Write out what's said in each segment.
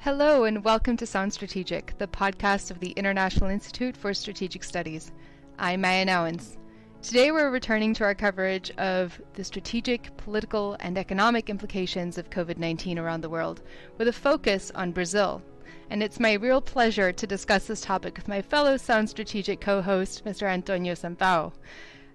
Hello and welcome to Sound Strategic, the podcast of the International Institute for Strategic Studies. I'm Maya Nowens. Today we're returning to our coverage of the strategic, political, and economic implications of COVID-19 around the world, with a focus on Brazil. And it's my real pleasure to discuss this topic with my fellow Sound Strategic co-host, Mr. Antonio Sampaio.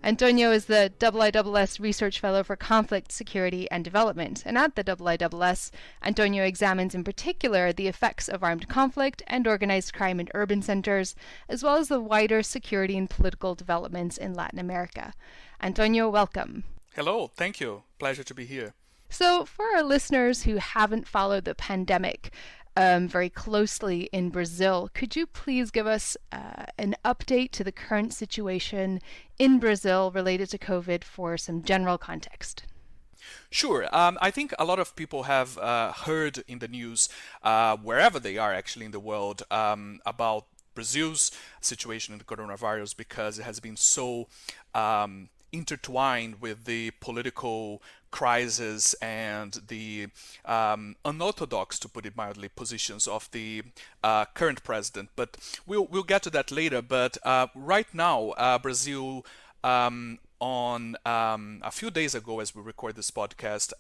Antonio is the IISS Research Fellow for Conflict, Security, and Development, and at the IISS, Antonio examines in particular the effects of armed conflict and organized crime in urban centers, as well as the wider security and political developments in Latin America. Antonio, welcome. Hello, thank you. Pleasure to be here. So, for our listeners who haven't followed the pandemic very closely in Brazil, could you please give us an update to the current situation in Brazil related to COVID for some general context? Sure. I think a lot of people have heard in the news, wherever they are actually in the world, about Brazil's situation in the coronavirus because it has been so intertwined with the political crisis and the unorthodox, to put it mildly, positions of the current president. But we'll get to that later. But right now, Brazil, on a few days ago, as we record this podcast,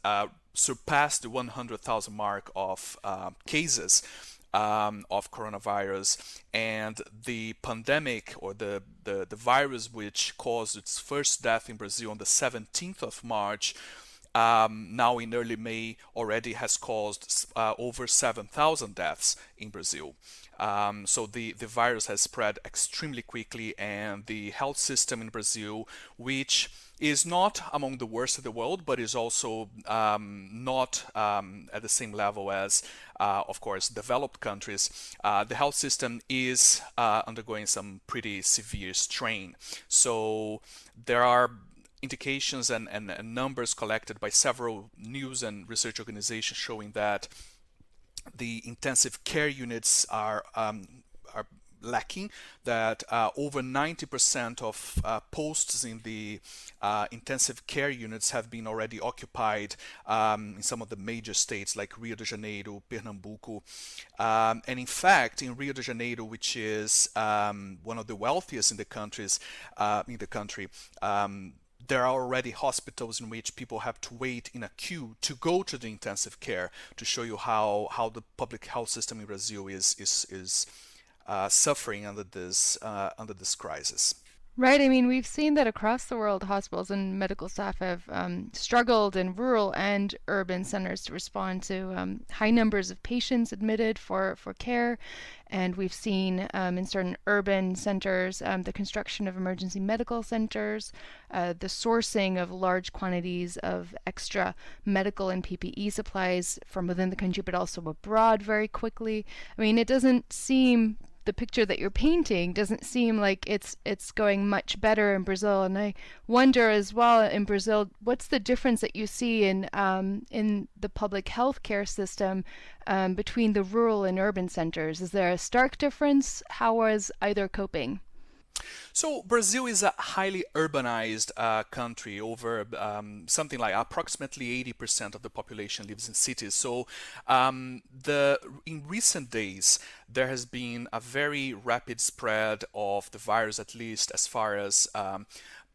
surpassed the 100,000 mark of cases of coronavirus, and the pandemic or the virus which caused its first death in Brazil on the 17th of March, now in early May, already has caused over 7,000 deaths in Brazil. So the virus has spread extremely quickly, and the health system in Brazil, which is not among the worst in the world, but is also not at the same level as, of course, developed countries. The health system is undergoing some pretty severe strain. So there are indications and numbers collected by several news and research organizations showing that the intensive care units are lacking, that over 90% of posts in the intensive care units have been already occupied in some of the major states like Rio de Janeiro, Pernambuco, and in fact in Rio de Janeiro, which is one of the wealthiest in the country, there are already hospitals in which people have to wait in a queue to go to the intensive care, to show you how the public health system in Brazil is suffering under this crisis. Right. I mean, we've seen that across the world, hospitals and medical staff have struggled in rural and urban centers to respond to high numbers of patients admitted for care. And we've seen in certain urban centers the construction of emergency medical centers, the sourcing of large quantities of extra medical and PPE supplies from within the country, but also abroad very quickly. I mean, it doesn't seem, the picture that you're painting doesn't seem like it's going much better in Brazil. And I wonder as well, in Brazil, what's the difference that you see in the public health care system between the rural and urban centers? Is there a stark difference? How was either coping? So Brazil is a highly urbanized country. Over something like approximately 80% of the population lives in cities. So in recent days, there has been a very rapid spread of the virus, at least as far as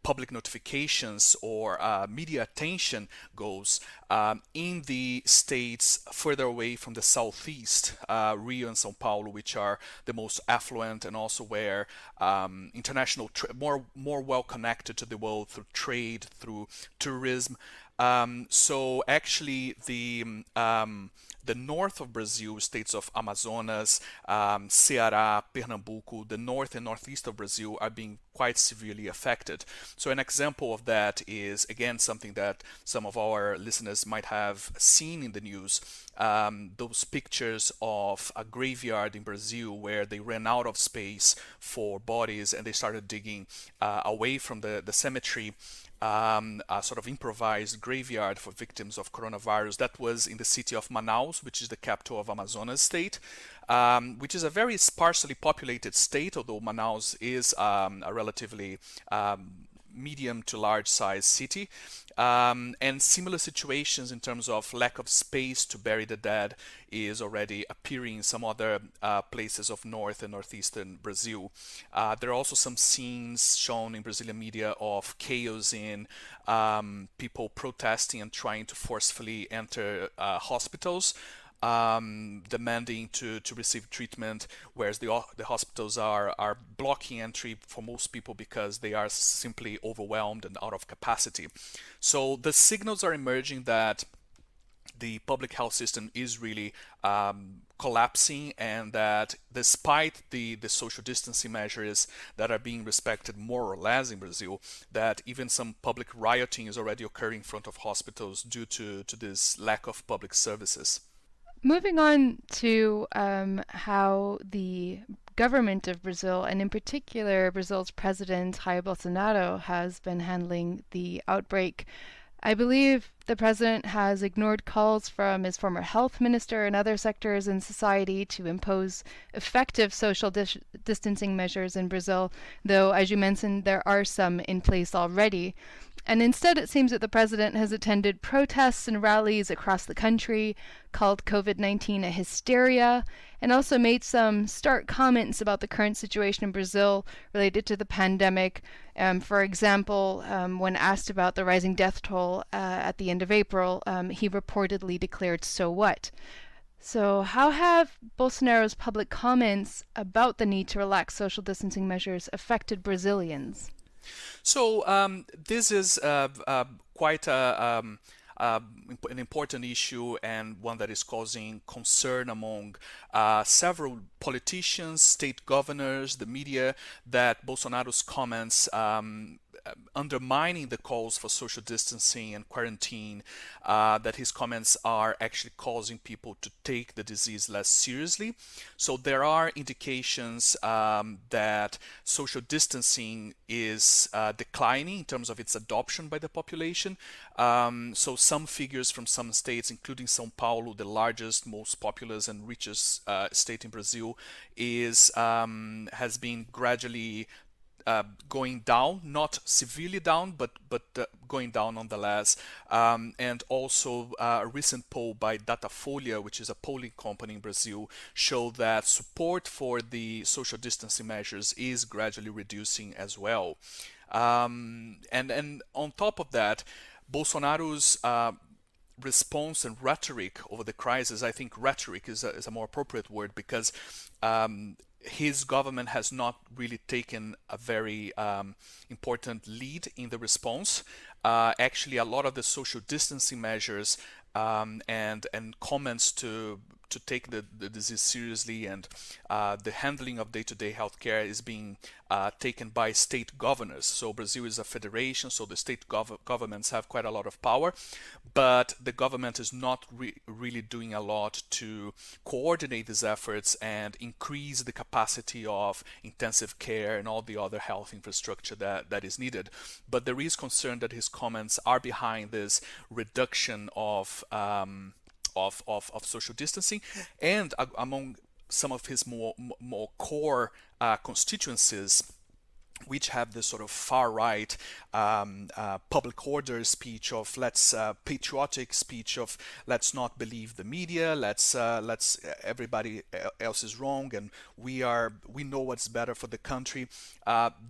public notifications or media attention goes, in the states further away from the southeast, Rio and São Paulo, which are the most affluent and also where international more well connected to the world through trade, through tourism. So actually the north of Brazil, states of Amazonas, Ceará, Pernambuco, the north and northeast of Brazil are being quite severely affected. So an example of that is, again, something that some of our listeners might have seen in the news, those pictures of a graveyard in Brazil where they ran out of space for bodies and they started digging away from the cemetery. A sort of improvised graveyard for victims of coronavirus. That was in the city of Manaus, which is the capital of Amazonas state, which is a very sparsely populated state, although Manaus is a relatively medium to large size city. And similar situations in terms of lack of space to bury the dead is already appearing in some other places of north and northeastern Brazil. There are also some scenes shown in Brazilian media of chaos in people protesting and trying to forcefully enter hospitals, demanding to receive treatment, whereas the hospitals are blocking entry for most people because they are simply overwhelmed and out of capacity. So the signals are emerging that the public health system is really collapsing, and that despite the social distancing measures that are being respected more or less in Brazil, that even some public rioting is already occurring in front of hospitals due to this lack of public services. Moving on to how the government of Brazil, and in particular Brazil's president Jair Bolsonaro, has been handling the outbreak. I believe the president has ignored calls from his former health minister and other sectors in society to impose effective social distancing measures in Brazil, though, as you mentioned, there are some in place already. And instead, it seems that the president has attended protests and rallies across the country, called COVID-19 a hysteria, and also made some stark comments about the current situation in Brazil related to the pandemic. For example, when asked about the rising death toll at the end of April, he reportedly declared, "So what?" So, how have Bolsonaro's public comments about the need to relax social distancing measures affected Brazilians? So this is quite an important issue, and one that is causing concern among several politicians, state governors, the media, that Bolsonaro's comments undermining the calls for social distancing and quarantine, that his comments are actually causing people to take the disease less seriously. So there are indications that social distancing is declining in terms of its adoption by the population. So some figures from some states, including São Paulo, the largest, most populous and richest state in Brazil, has been gradually going down, not severely down, but going down nonetheless. And also a recent poll by Datafolha, which is a polling company in Brazil, showed that support for the social distancing measures is gradually reducing as well. And on top of that, Bolsonaro's response and rhetoric over the crisis, I think rhetoric is a more appropriate word, because his government has not really taken a very important lead in the response. Actually, a lot of the social distancing measures and comments to take the disease seriously, and the handling of day-to-day healthcare is being taken by state governors. So Brazil is a federation, so the state governments have quite a lot of power, but the government is not really doing a lot to coordinate these efforts and increase the capacity of intensive care and all the other health infrastructure that is needed. But there is concern that his comments are behind this reduction of social distancing, and among some of his more core constituencies, which have this sort of far right public order speech of patriotic speech of let's not believe the media, let's everybody else is wrong, and we know what's better for the country.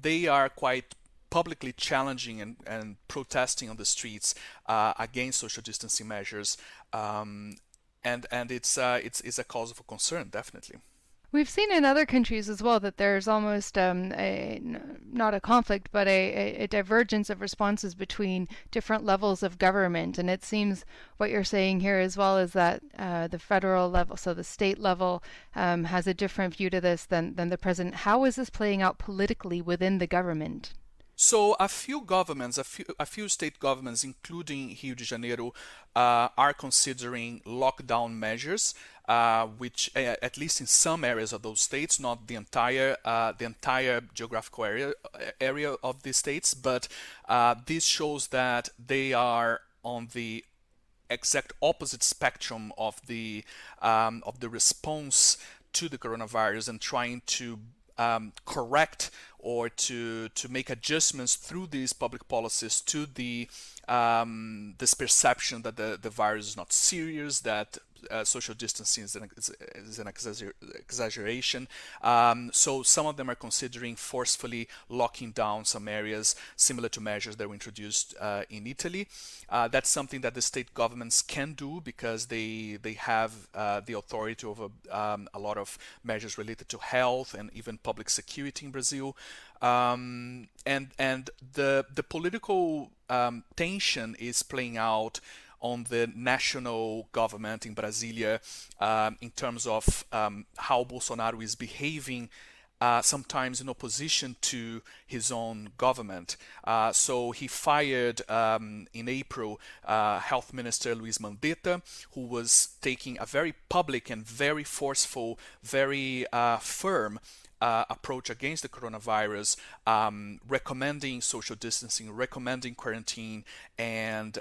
They are quite publicly challenging and protesting on the streets against social distancing measures, and it's a cause for concern, definitely. We've seen in other countries as well that there's almost not a conflict, but a divergence of responses between different levels of government. And it seems what you're saying here as well is that the federal level, so the state level, has a different view to this than the president. How is this playing out politically within the government? So a few state governments, including Rio de Janeiro, are considering lockdown measures, which, at least in some areas of those states, not the entire geographical area of the states, but this shows that they are on the exact opposite spectrum of the response to the coronavirus, and trying to correct or to make adjustments through these public policies to this perception that the virus is not serious, that social distancing is an exaggeration. So some of them are considering forcefully locking down some areas, similar to measures that were introduced in Italy. That's something that the state governments can do because they have the authority over a lot of measures related to health and even public security in Brazil. And the political tension is playing out on the national government in Brasilia in terms of how Bolsonaro is behaving sometimes in opposition to his own government. So he fired in April Health Minister Luiz Mandetta, who was taking a very public and very forceful, very firm approach against the coronavirus, recommending social distancing, recommending quarantine, and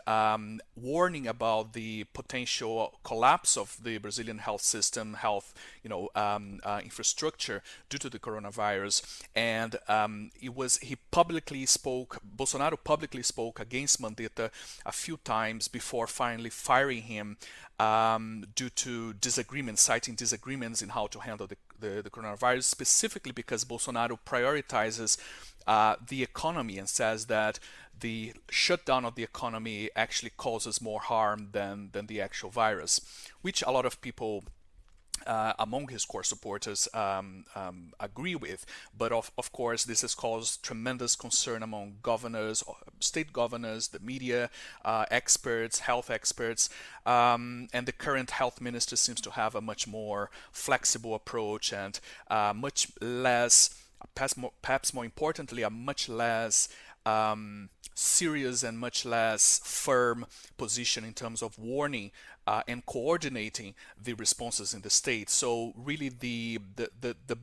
warning about the potential collapse of the Brazilian health system, health, infrastructure due to the coronavirus. And Bolsonaro publicly spoke against Mandetta a few times before finally firing him due to disagreements, citing disagreements in how to handle the coronavirus, specifically because Bolsonaro prioritizes the economy and says that the shutdown of the economy actually causes more harm than the actual virus, which a lot of people among his core supporters agree with. But of course, this has caused tremendous concern among governors, state governors, the media, experts, health experts, and the current health minister seems to have a much more flexible approach and much less, perhaps more importantly, a much less serious and much less firm position in terms of warning and coordinating the responses in the state. So really the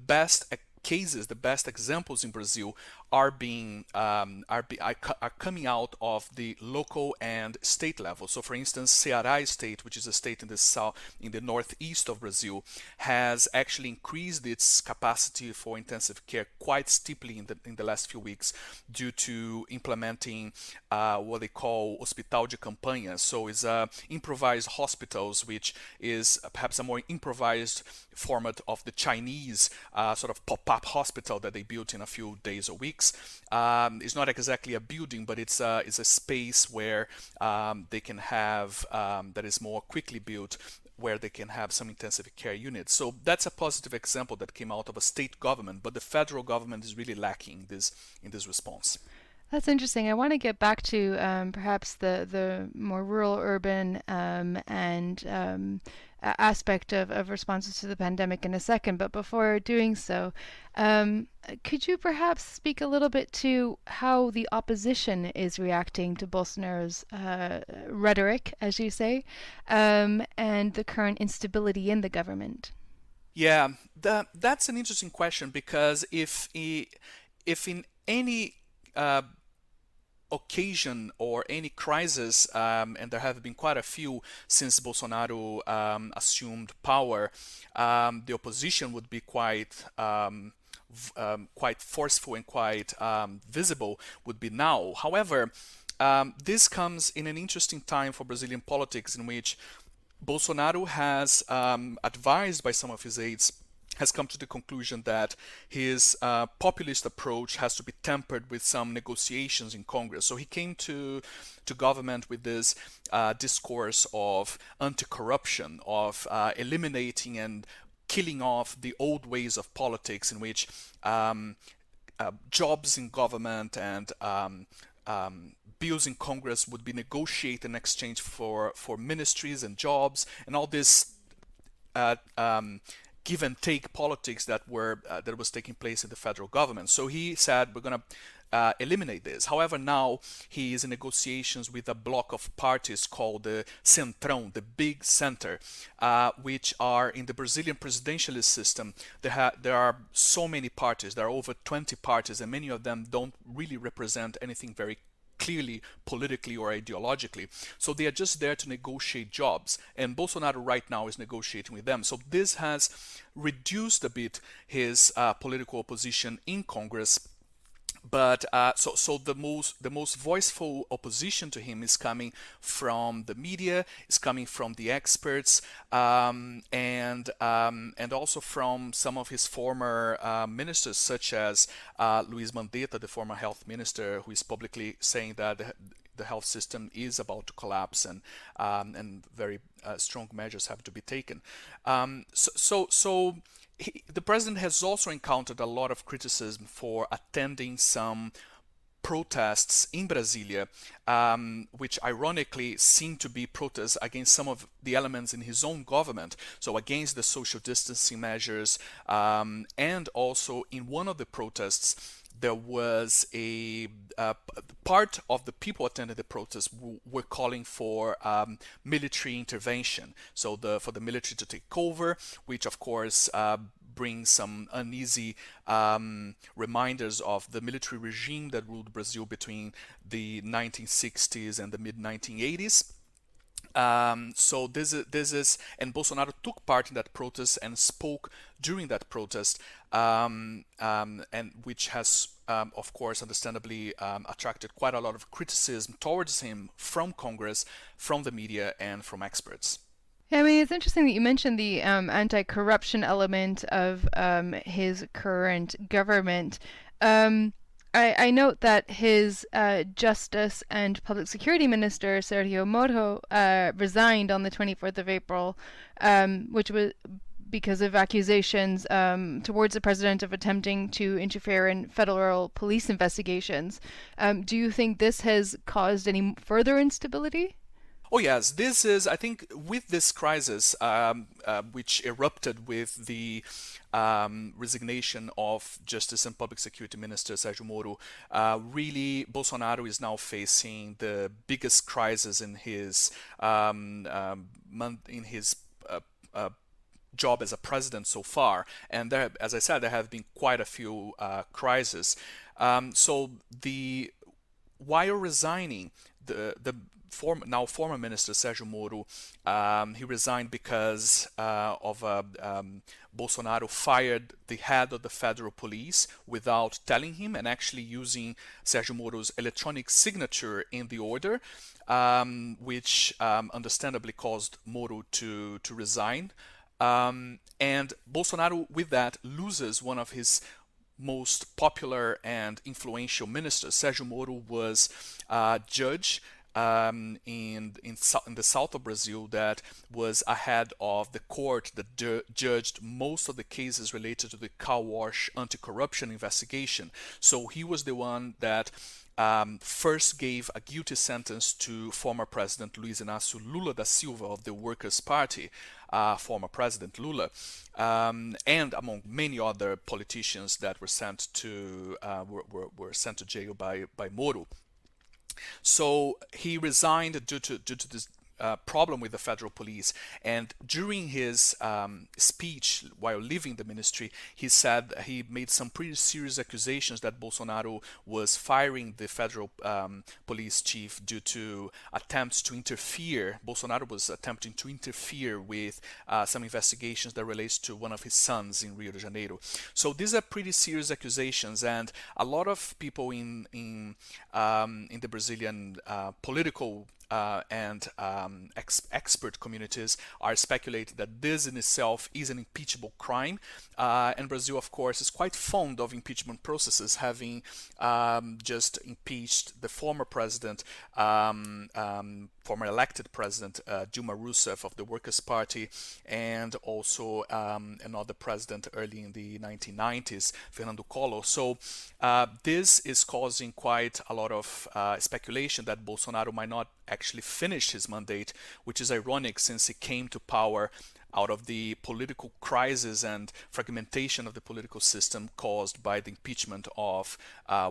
best cases, the best examples in Brazil are coming out of the local and state level. So, for instance, Ceará state, which is a state in the south, in the northeast of Brazil, has actually increased its capacity for intensive care quite steeply in the last few weeks due to implementing what they call Hospital de Campanha. So, it's improvised hospitals, which is perhaps a more improvised format of the Chinese sort of pop-up hospital that they built in a few days or weeks. It's not exactly a building, but it's a space where they can have that is more quickly built, where they can have some intensive care units. So that's a positive example that came out of a state government, but the federal government is really lacking in this response. That's interesting. I want to get back to perhaps the more rural, urban, and aspect of responses to the pandemic in a second. But before doing so, could you perhaps speak a little bit to how the opposition is reacting to Bolsonaro's rhetoric, as you say, and the current instability in the government? Yeah, that's an interesting question because if in any occasion or any crisis, and there have been quite a few since Bolsonaro assumed power, the opposition would be quite forceful and quite visible, would be now. However, this comes in an interesting time for Brazilian politics in which Bolsonaro has, advised by some of his aides, has come to the conclusion that his populist approach has to be tempered with some negotiations in Congress. So he came to government with this discourse of anti-corruption, of eliminating and killing off the old ways of politics in which jobs in government and bills in Congress would be negotiated in exchange for ministries and jobs and all this give and take politics that was taking place in the federal government. So he said, we're going to eliminate this. However, now he is in negotiations with a block of parties called the Centrão, the big center, which are in the Brazilian presidentialist system. There are so many parties. There are over 20 parties, and many of them don't really represent anything very clearly politically or ideologically. So they are just there to negotiate jobs. And Bolsonaro right now is negotiating with them. So this has reduced a bit his political opposition in Congress, but so the most voiceful opposition to him is coming from the media, is coming from the experts, and also from some of his former ministers, such as Luis Mandetta, the former health minister, who is publicly saying that the health system is about to collapse, and very strong measures have to be taken. The president has also encountered a lot of criticism for attending some protests in Brasilia, which ironically seem to be protests against some of the elements in his own government. So against the social distancing measures, and also in one of the protests, there was a part of the people attending the protests were calling for military intervention. So for the military to take over, which of course brings some uneasy reminders of the military regime that ruled Brazil between the 1960s and the mid 1980s. So this is, and Bolsonaro took part in that protest and spoke during that protest, and which has, of course, understandably attracted quite a lot of criticism towards him from Congress, from the media, and from experts. Yeah, I mean, it's interesting that you mentioned the anti-corruption element of his current government. I note that his Justice and Public Security Minister, Sergio Moro, resigned on the 24th of April, which was because of accusations towards the president of attempting to interfere in federal police investigations. Do you think this has caused any further instability? Oh yes, this is, I think, with this crisis, which erupted with the resignation of Justice and Public Security Minister Sergio Moro, really Bolsonaro is now facing the biggest crisis in his job as a president so far. And there, as I said, there have been quite a few crises. So while resigning, the former minister Sergio Moro, he resigned because Bolsonaro fired the head of the federal police without telling him, and actually using Sergio Moro's electronic signature in the order, which understandably caused Moro to resign. And Bolsonaro, with that, loses one of his most popular and influential ministers. Sergio Moro was a judge in the south of Brazil that was ahead of the court that judged most of the cases related to the car wash anti-corruption investigation. So he was the one that first gave a guilty sentence to former President Luiz Inácio Lula da Silva of the Workers' Party, former President Lula, and among many other politicians that were sent to sent to jail by Moro. So he resigned due to this problem with the federal police. And during his speech while leaving the ministry, he said he made some pretty serious accusations that Bolsonaro was firing the federal police chief due to attempts to interfere. Bolsonaro was attempting to interfere with some investigations that relates to one of his sons in Rio de Janeiro. So these are pretty serious accusations, and a lot of people in the Brazilian political and expert communities are speculating that this in itself is an impeachable crime. And Brazil, of course, is quite fond of impeachment processes, having just impeached the former president, former elected president Dilma Rousseff of the Workers' Party, and also another president early in the 1990s, Fernando Collor. So this is causing quite a lot of speculation that Bolsonaro might not actually finish his mandate, which is ironic since he came to power out of the political crisis and fragmentation of the political system caused by the impeachment of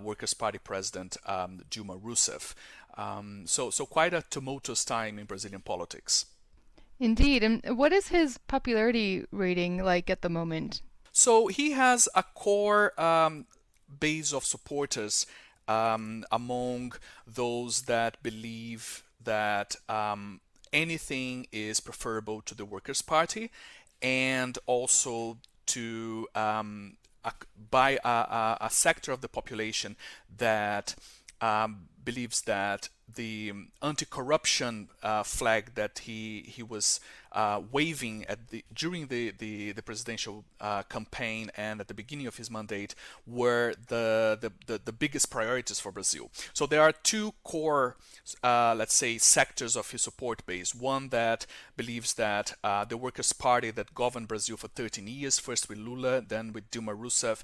Workers' Party President Dilma Rousseff. So quite a tumultuous time in Brazilian politics. Indeed. And what is his popularity rating like at the moment? So he has a core base of supporters among those that believe that anything is preferable to the Workers' Party, and also to by a sector of the population that believes that the anti-corruption flag that he was waving during the presidential campaign and at the beginning of his mandate were the biggest priorities for Brazil. So there are two core, let's say, sectors of his support base. One that believes that the Workers' Party that governed Brazil for 13 years, first with Lula, then with Dilma Rousseff,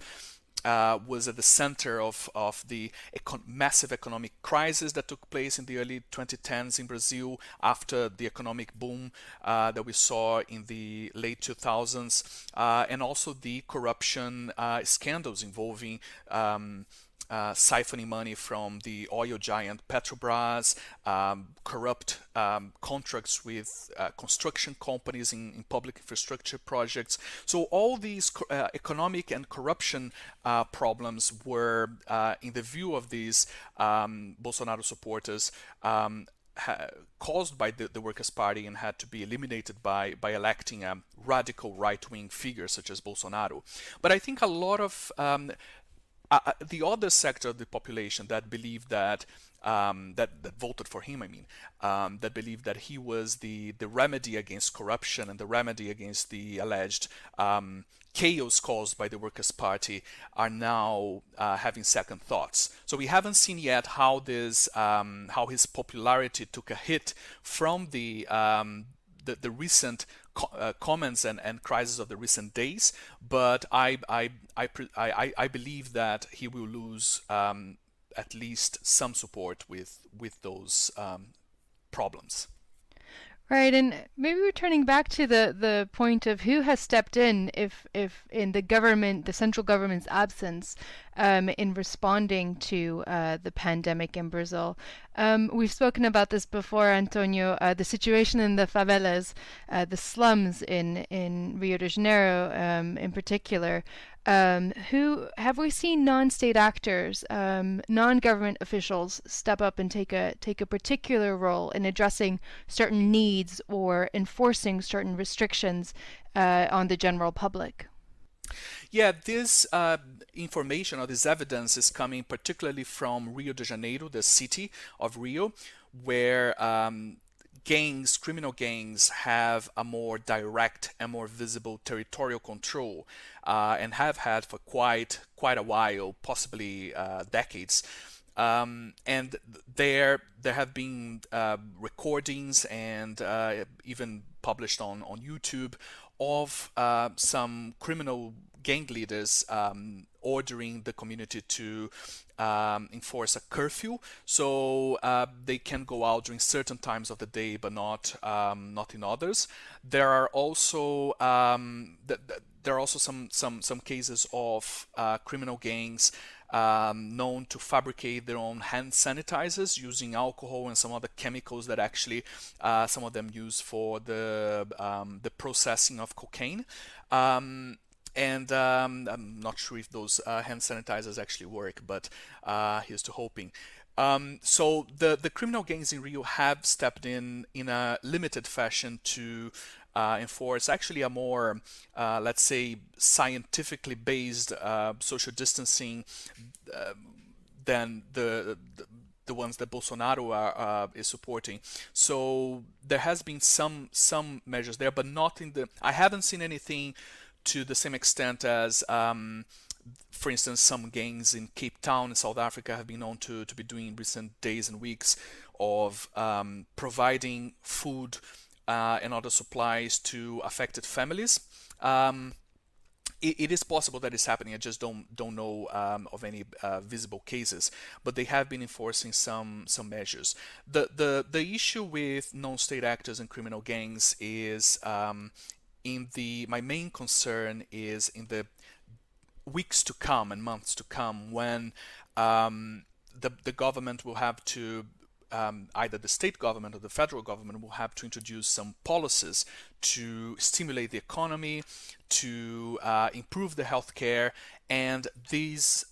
was at the center of the massive economic crisis that took place in the early 2010s in Brazil after the economic boom that we saw in the late 2000s, and also the corruption scandals involving siphoning money from the oil giant Petrobras, corrupt contracts with construction companies in public infrastructure projects. So all these economic and corruption problems were, in the view of these Bolsonaro supporters, caused by the Workers' Party and had to be eliminated by electing a radical right-wing figure such as Bolsonaro. But I think a lot of the other sector of the population that believed that that voted for him, that believed that he was the remedy against corruption and the remedy against the alleged chaos caused by the Workers' Party, are now having second thoughts. So we haven't seen yet how his popularity took a hit from the recent comments and crises of the recent days, but I believe that he will lose at least some support with those problems. Right, and maybe returning back to the point of who has stepped in, if in the government, the central government's absence, in responding to the pandemic in Brazil. We've spoken about this before, Antonio. The situation in the favelas, the slums in Rio de Janeiro, in particular. Who have we seen non-state actors, non-government officials step up and take a particular role in addressing certain needs or enforcing certain restrictions on the general public? Yeah, this information or this evidence is coming particularly from Rio de Janeiro, the city of Rio, where criminal gangs have a more direct and more visible territorial control, and have had for quite a while, possibly decades. And there have been recordings and even published on YouTube of some criminal gang leaders ordering the community to enforce a curfew, so they can go out during certain times of the day, but not in others. There are also some cases of criminal gangs known to fabricate their own hand sanitizers using alcohol and some other chemicals that actually some of them use for the processing of cocaine. And I'm not sure if those hand sanitizers actually work, but here's to hoping. So the criminal gangs in Rio have stepped in a limited fashion to enforce actually a more, let's say, scientifically based social distancing than the ones that Bolsonaro is supporting. So there has been some measures there, but not in the. I haven't seen anything to the same extent as, for instance, some gangs in Cape Town in South Africa have been known to be doing in recent days and weeks of providing food and other supplies to affected families. It is possible that it's happening. I just don't know of any visible cases, but they have been enforcing some measures. The issue with non-state actors and criminal gangs is my main concern is in the weeks to come and months to come, when the government will have to, either the state government or the federal government will have to introduce some policies to stimulate the economy, to improve the healthcare, and these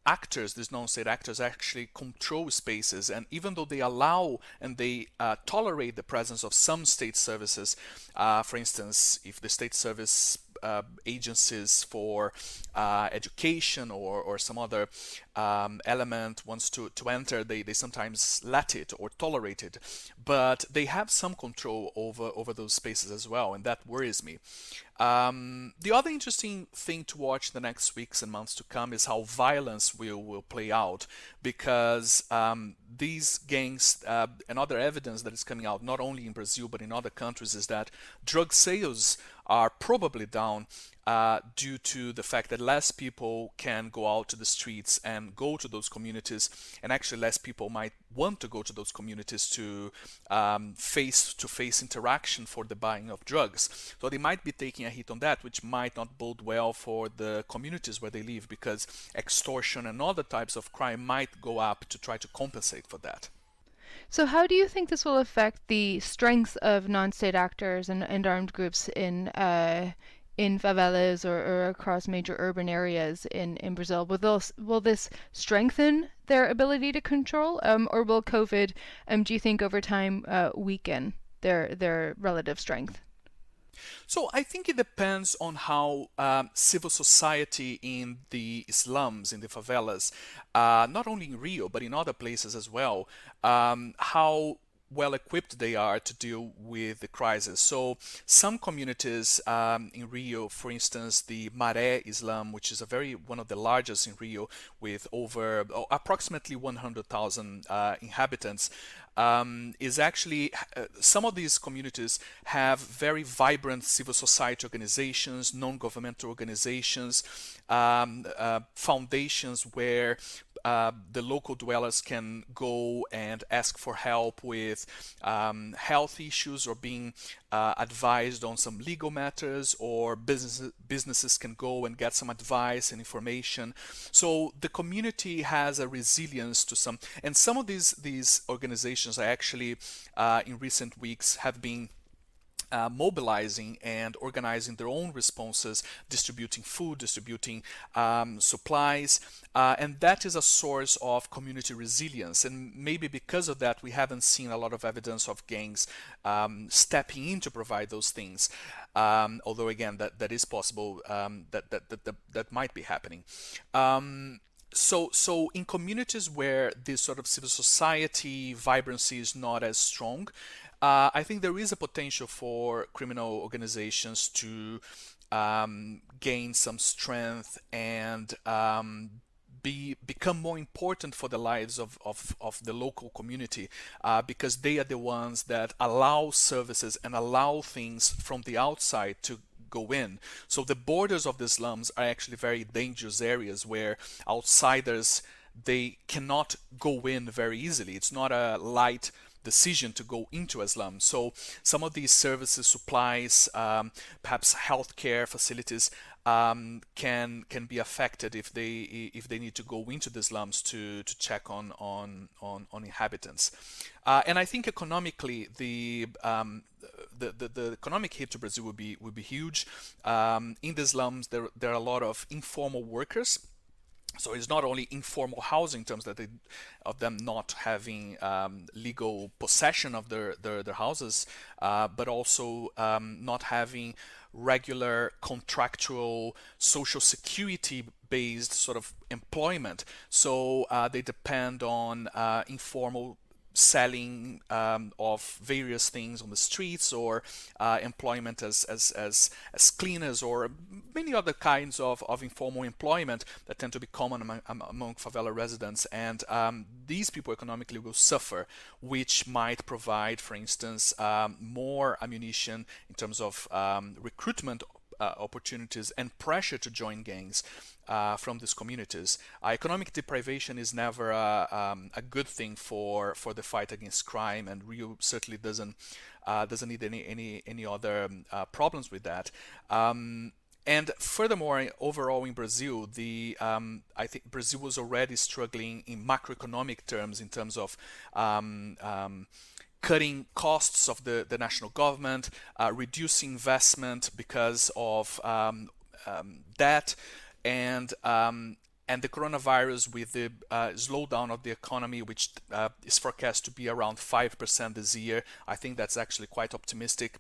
actors, these non-state actors, actually control spaces, and even though they allow and they tolerate the presence of some state services, for instance, if the state service agencies for education or some other element wants to enter, they sometimes let it or tolerate it, but they have some control over those spaces as well, and that worries me. The other interesting thing to watch the next weeks and months to come is how violence will play out, because these gangs, and other evidence that is coming out not only in Brazil but in other countries, is that drug sales are probably down due to the fact that less people can go out to the streets and go to those communities, and actually less people might want to go to those communities to face-to-face interaction for the buying of drugs. So they might be taking a hit on that, which might not bode well for the communities where they live, because extortion and other types of crime might go up to try to compensate for that. So, how do you think this will affect the strength of non-state actors and armed groups in favelas or across major urban areas in Brazil? Will this strengthen their ability to control, or will COVID, do you think, over time weaken their relative strength? So I think it depends on how civil society in the slums, in the favelas, not only in Rio but in other places as well, how well equipped they are to deal with the crisis. So some communities in Rio, for instance, the Maré Islam, which is one of the largest in Rio, with over approximately 100,000 inhabitants, is actually some of these communities have very vibrant civil society organizations, non-governmental organizations, foundations where the local dwellers can go and ask for help with health issues, or being advised on some legal matters, or businesses can go and get some advice and information. So the community has a resilience to and some of these organizations are actually in recent weeks have been mobilizing and organizing their own responses, distributing food, distributing supplies, and that is a source of community resilience. And maybe because of that, we haven't seen a lot of evidence of gangs stepping in to provide those things. Although again, that is possible, that might be happening. So in communities where this sort of civil society vibrancy is not as strong, I think there is a potential for criminal organizations to gain some strength and become more important for the lives of the local community, because they are the ones that allow services and allow things from the outside to go in. So the borders of the slums are actually very dangerous areas where outsiders, they cannot go in very easily. It's not a light decision to go into a slum. So some of these services, supplies, perhaps healthcare facilities, can be affected if they need to go into the slums to check on inhabitants. And I think economically the economic hit to Brazil would be huge. In the slums there are a lot of informal workers. So it's not only informal housing in terms of them not having legal possession of their houses, but also not having regular contractual social security based sort of employment. So they depend on informal selling of various things on the streets, or employment as cleaners, or many other kinds of informal employment that tend to be common among favela residents. And these people economically will suffer, which might provide, for instance, more ammunition in terms of recruitment opportunities and pressure to join gangs from these communities. Economic deprivation is never a good thing for the fight against crime, and Rio certainly doesn't need any other problems with that. And furthermore, overall in Brazil, I think Brazil was already struggling in macroeconomic terms, in terms of cutting costs of the national government, reducing investment because of debt, and and the coronavirus, with the slowdown of the economy, which is forecast to be around 5% this year, I think that's actually quite optimistic,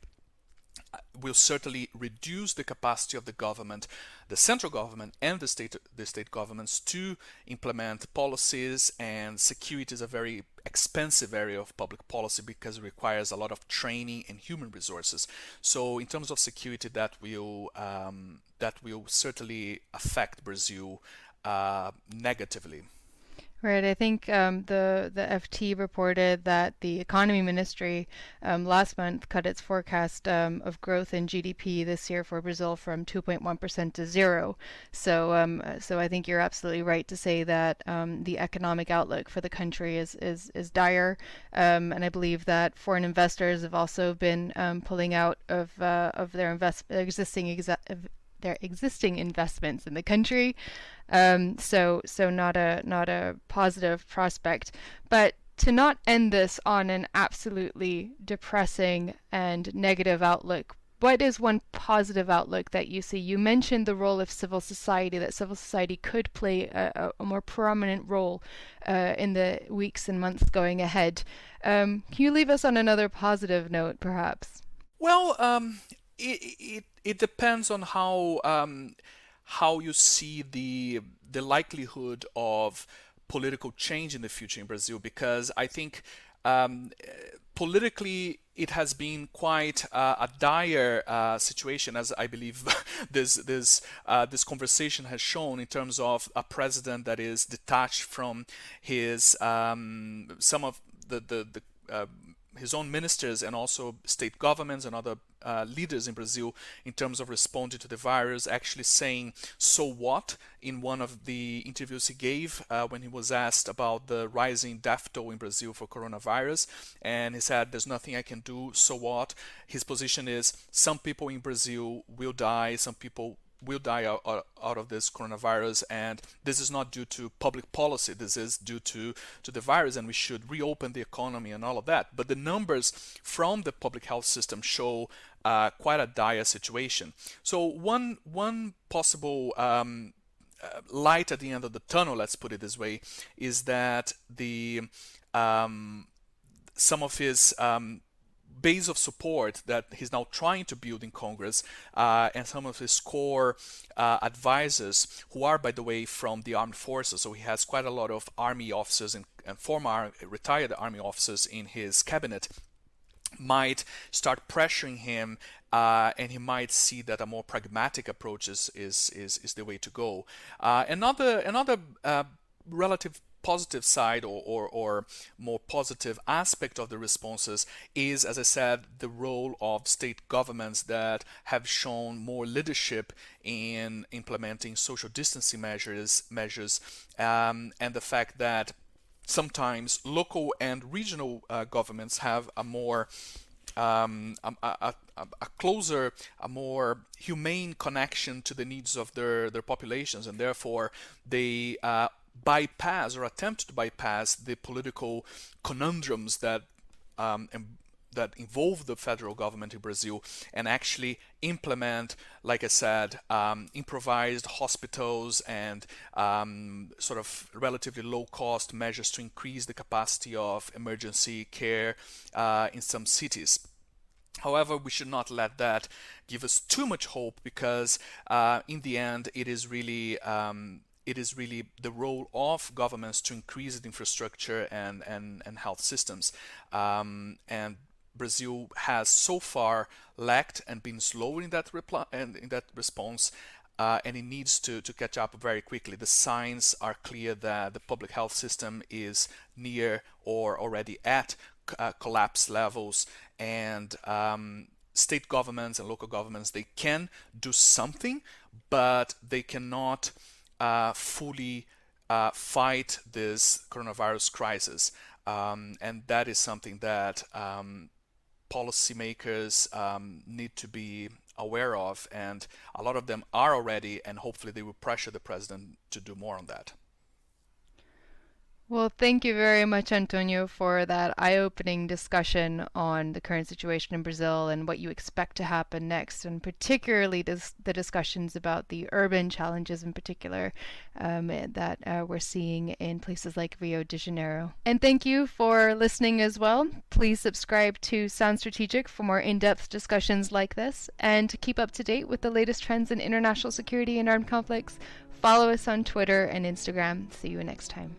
will certainly reduce the capacity of the government, the central government and the state governments, to implement policies. And security is a very expensive area of public policy because it requires a lot of training and human resources. So in terms of security, that will certainly affect Brazil negatively. Right. I think the FT reported that the economy ministry last month cut its forecast of growth in GDP this year for Brazil from 2.1% to zero. So I think you're absolutely right to say that the economic outlook for the country is dire, and I believe that foreign investors have also been pulling out of their existing investments in the country. So not a positive prospect. But to not end this on an absolutely depressing and negative outlook, what is one positive outlook that you see? You mentioned the role of civil society, that civil society could play a more prominent role in the weeks and months going ahead. Can you leave us on another positive note, perhaps? Well, it depends on how you see the likelihood of political change in the future in Brazil, because I think um, politically it has been quite a dire situation, as I believe this conversation has shown, in terms of a president that is detached from his some of the his own ministers and also state governments and other leaders in Brazil, in terms of responding to the virus, actually saying "so what" in one of the interviews he gave when he was asked about the rising death toll in Brazil for coronavirus, and he said, "There's nothing I can do. So what?" His position is, some people in Brazil will die, some people will die out of this coronavirus, and this is not due to public policy, this is due to the virus, and we should reopen the economy and all of that. But the numbers from the public health system show quite a dire situation. So one possible light at the end of the tunnel, let's put it this way, is that the some of his base of support that he's now trying to build in Congress, and some of his core advisors, who are, by the way, from the armed forces. So he has quite a lot of army officers and former retired army officers in his cabinet, might start pressuring him, and he might see that a more pragmatic approach is the way to go. Another relative positive side, or more positive aspect of the responses is, as I said, the role of state governments that have shown more leadership in implementing social distancing measures, and the fact that sometimes local and regional governments have a more a closer, a more humane connection to the needs of their populations, and therefore they bypass, or attempt to bypass, the political conundrums that involve the federal government in Brazil, and actually implement, like I said, improvised hospitals and sort of relatively low-cost measures to increase the capacity of emergency care in some cities. However, we should not let that give us too much hope, because in the end, it is really the role of governments to increase the infrastructure and health systems. And Brazil has so far lacked and been slow in that response, and it needs to catch up very quickly. The signs are clear that the public health system is near or already at collapse levels, and state governments and local governments, they can do something, but they cannot fully fight this coronavirus crisis. And that is something that policymakers need to be aware of, and a lot of them are already, and hopefully they will pressure the president to do more on that. Well, thank you very much, Antonio, for that eye-opening discussion on the current situation in Brazil and what you expect to happen next, and particularly the discussions about the urban challenges in particular that we're seeing in places like Rio de Janeiro. And thank you for listening as well. Please subscribe to Sound Strategic for more in-depth discussions like this, and to keep up to date with the latest trends in international security and armed conflicts, follow us on Twitter and Instagram. See you next time.